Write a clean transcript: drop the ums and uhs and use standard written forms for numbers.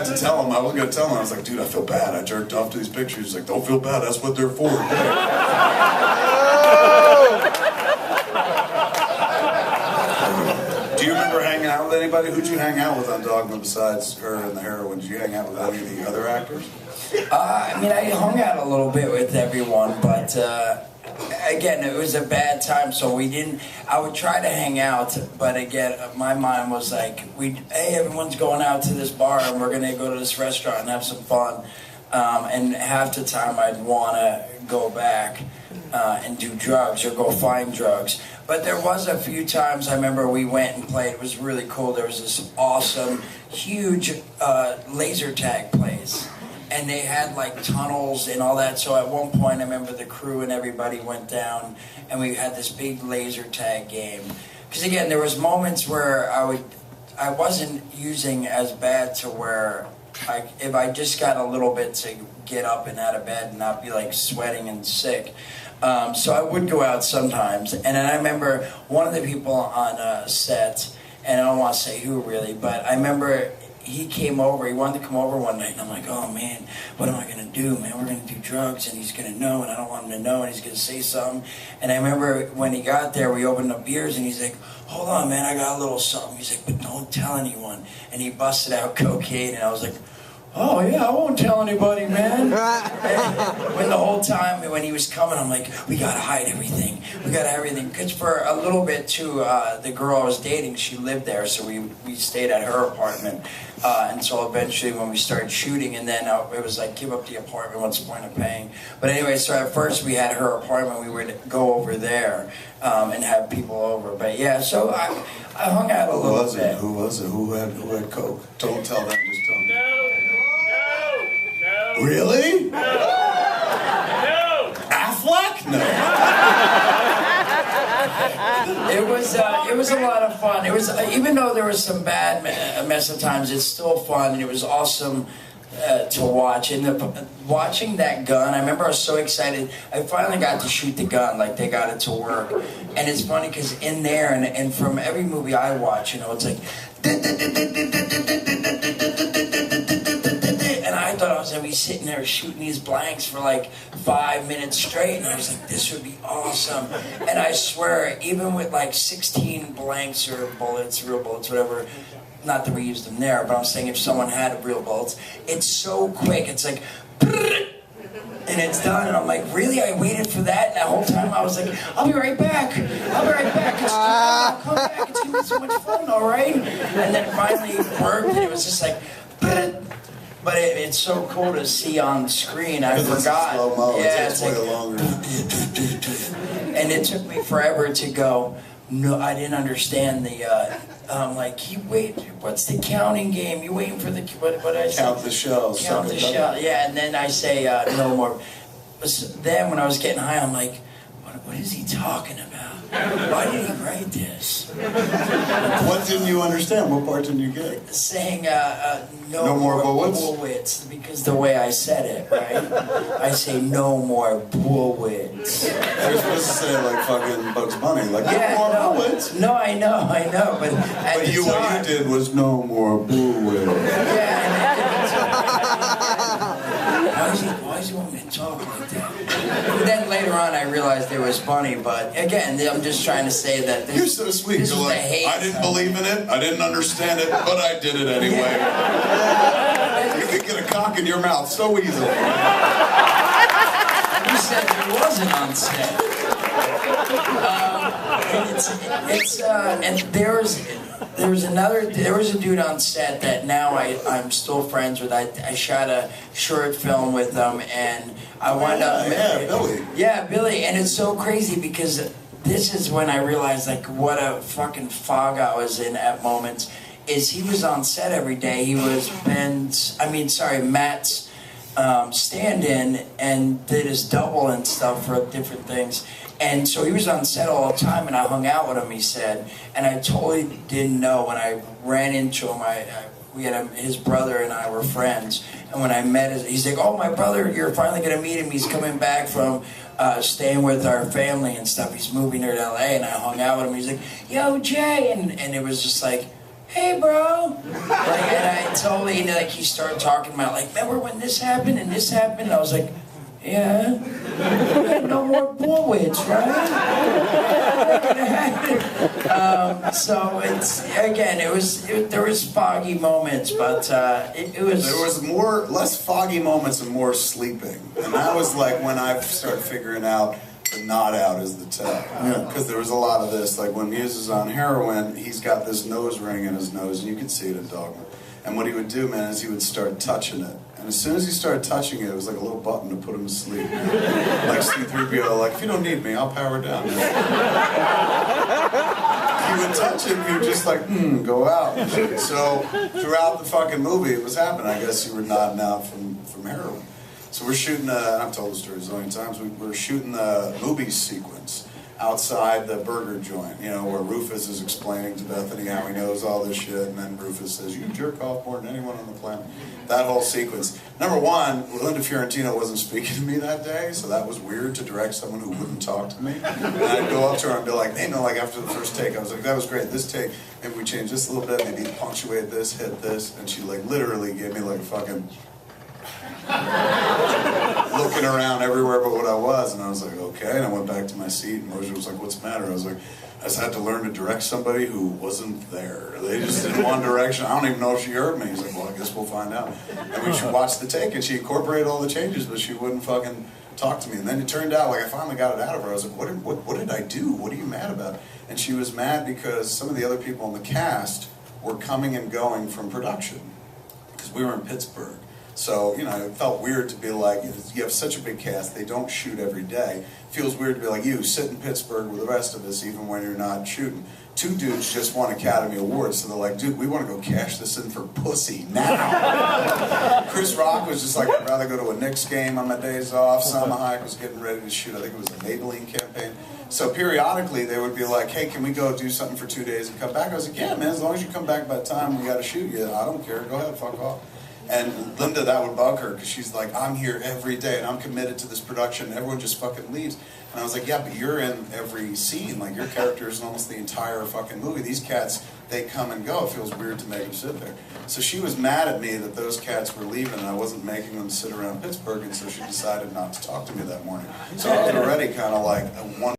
had to tell him. I was gonna tell him. I was like, dude, I feel bad. I jerked off to these pictures. He's like, don't feel bad. That's what they're for. Do you remember hanging out with anybody? Who'd you hang out with on Dogma besides her and the heroine? Did you hang out with any of the other actors? I mean, I hung out a little bit with everyone, but again, it was a bad time, so we didn't. I would try to hang out, but again, my mind was like, hey, everyone's going out to this bar, and we're gonna go to this restaurant and have some fun. And half the time, I'd want to go back and do drugs or go find drugs. But there was a few times I remember we went and played. It was really cool. There was this awesome, huge laser tag place. And they had like tunnels and all that. So at one point I remember the crew and everybody went down and we had this big laser tag game. Because again, there was moments where I wasn't using as bad to where if I just got a little bit to get up and out of bed and not be like sweating and sick. So I would go out sometimes. And then I remember one of the people on set, and I don't want to say who really, but I remember he came over, he wanted to come over one night, and I'm like, oh man, what am I going to do, man? We're going to do drugs, and he's going to know, and I don't want him to know, and he's going to say something. And I remember when he got there, we opened up beers, and he's like, hold on, man, I got a little something. He's like, but don't tell anyone. And he busted out cocaine, and I was like, oh yeah, I won't tell anybody, man. When the whole time, when he was coming, I'm like, we gotta hide everything. We gotta hide everything. Because for a little bit too, the girl I was dating, she lived there, so we stayed at her apartment. And so eventually when we started shooting, and then it was like, give up the apartment, what's the point of paying? But anyway, so at first we had her apartment, we would go over there and have people over. But yeah, so I hung out a little bit. Who was it? Who had coke? Don't tell them, just tell me. Really? No! No! Affleck? No. It was a lot of fun. It was even though there was some bad mess of times, it's still fun, and it was awesome to watch. And watching that gun, I remember I was so excited. I finally got to shoot the gun, like they got it to work. And it's funny because in there, and from every movie I watch, you know, it's like. And I thought I was going to be sitting there shooting these blanks for like 5 minutes straight. And I was like, this would be awesome. And I swear, even with like 16 blanks or bullets, real bullets, whatever, not that we used them there, but I'm saying if someone had real bullets, it's so quick. It's like, and it's done. And I'm like, really? I waited for that? And the whole time I was like, I'll be right back. I'll be right back. I'll come back. It's going to be so much fun, all right? And then finally it worked, and it was just like, but it's so cool to see on the screen. I forgot. Yeah, it's like longer. And it took me forever to go. No, I didn't understand the. Like, what's the counting game? You waiting for the what I say? Count the shells. Count the shells. Yeah, and then I say no more. But then when I was getting high, I'm like, what is he talking about? Why did he write this? What didn't you understand? What part didn't you get? Saying no more bullwits, because the way I said it, right? I say no more bullwits. You're supposed to say like fucking Bugs Bunny, like yeah, no more bullwits. No, I know, but what you did was no more bullwits. Yeah. Why does he want me to talk like that? And then later on I realized it was funny, but again, I'm just trying to say that this, you're so sweet. You're like, I didn't believe in it, I didn't understand it, but I did it anyway. Yeah. You could get a cock in your mouth so easily. You said he wasn't on set. And there was a dude on set that now I'm still friends with. I shot a short film with him, and I wound up. Yeah, Billy. Yeah, Billy, and it's so crazy because this is when I realized like what a fucking fog I was in at moments. Is he was on set every day. He was Matt's stand-in and did his double and stuff for different things. And so he was on set all the time, and I hung out with him, he said. And I totally didn't know when I ran into him. His brother and I were friends. And when I met him, he's like, oh, my brother, you're finally going to meet him. He's coming back from staying with our family and stuff. He's moving here to L.A. And I hung out with him. He's like, yo, Jay. And it was just like, hey bro. Like, and I totally, like, he started talking about, like, remember when this happened and this happened? And I was like, yeah. No more Bullwitch, right? So it's, again, there was foggy moments, but it was... There was less foggy moments and more sleeping. And that was like when I started figuring out the nod out is the tell. Because there was a lot of this, like when Mewes is on heroin, he's got this nose ring in his nose, and you can see it in Dogma. And what he would do, man, is he would start touching it. And as soon as he started touching it, it was like a little button to put him to sleep. Like C-3PO, like, if you don't need me, I'll power down. He would touch it, and he would just like, go out. So throughout the fucking movie, it was happening. I guess you were nodding out from heroin. So we're shooting, and I've told the story a zillion times, we're shooting the movie sequence outside the burger joint, where Rufus is explaining to Bethany how he knows all this shit, and then Rufus says, you jerk off more than anyone on the planet. That whole sequence. Number one, Linda Fiorentino wasn't speaking to me that day, so that was weird to direct someone who wouldn't talk to me. And I'd go up to her and be like, hey, no, like after the first take, I was like, that was great, this take, maybe we change this a little bit, maybe punctuate this, hit this, and she like literally gave me like a fucking... looking around everywhere but what I was, and I was like, okay, and I went back to my seat, and Moshe was like, what's the matter? I was like, I just had to learn to direct somebody who wasn't there. They just in one direction. I don't even know if she heard me. He's like, well, I guess we'll find out. And we watched the take, and she incorporated all the changes, but she wouldn't fucking talk to me. And then it turned out, like, I finally got it out of her. I was like, what did I do? What are you mad about? And she was mad because some of the other people in the cast were coming and going from production, because we were in Pittsburgh. So, it felt weird to be like, you have such a big cast, they don't shoot every day. It feels weird to be like, you sit in Pittsburgh with the rest of us even when you're not shooting. Two dudes just won Academy Awards, so they're like, dude, we want to go cash this in for pussy now. Chris Rock was just like, I'd rather go to a Knicks game on my days off. Salma Hayek was getting ready to shoot, I think it was a Maybelline campaign. So periodically they would be like, hey, can we go do something for 2 days and come back? I was like, yeah, man, as long as you come back by the time we got to shoot you, I don't care, go ahead, fuck off. And Linda, that would bug her, because she's like, I'm here every day, and I'm committed to this production, and everyone just fucking leaves. And I was like, yeah, but you're in every scene. Like, your character is in almost the entire fucking movie. These cats, they come and go. It feels weird to make them sit there. So she was mad at me that those cats were leaving, and I wasn't making them sit around Pittsburgh, and so she decided not to talk to me that morning. So I was already kind of like, one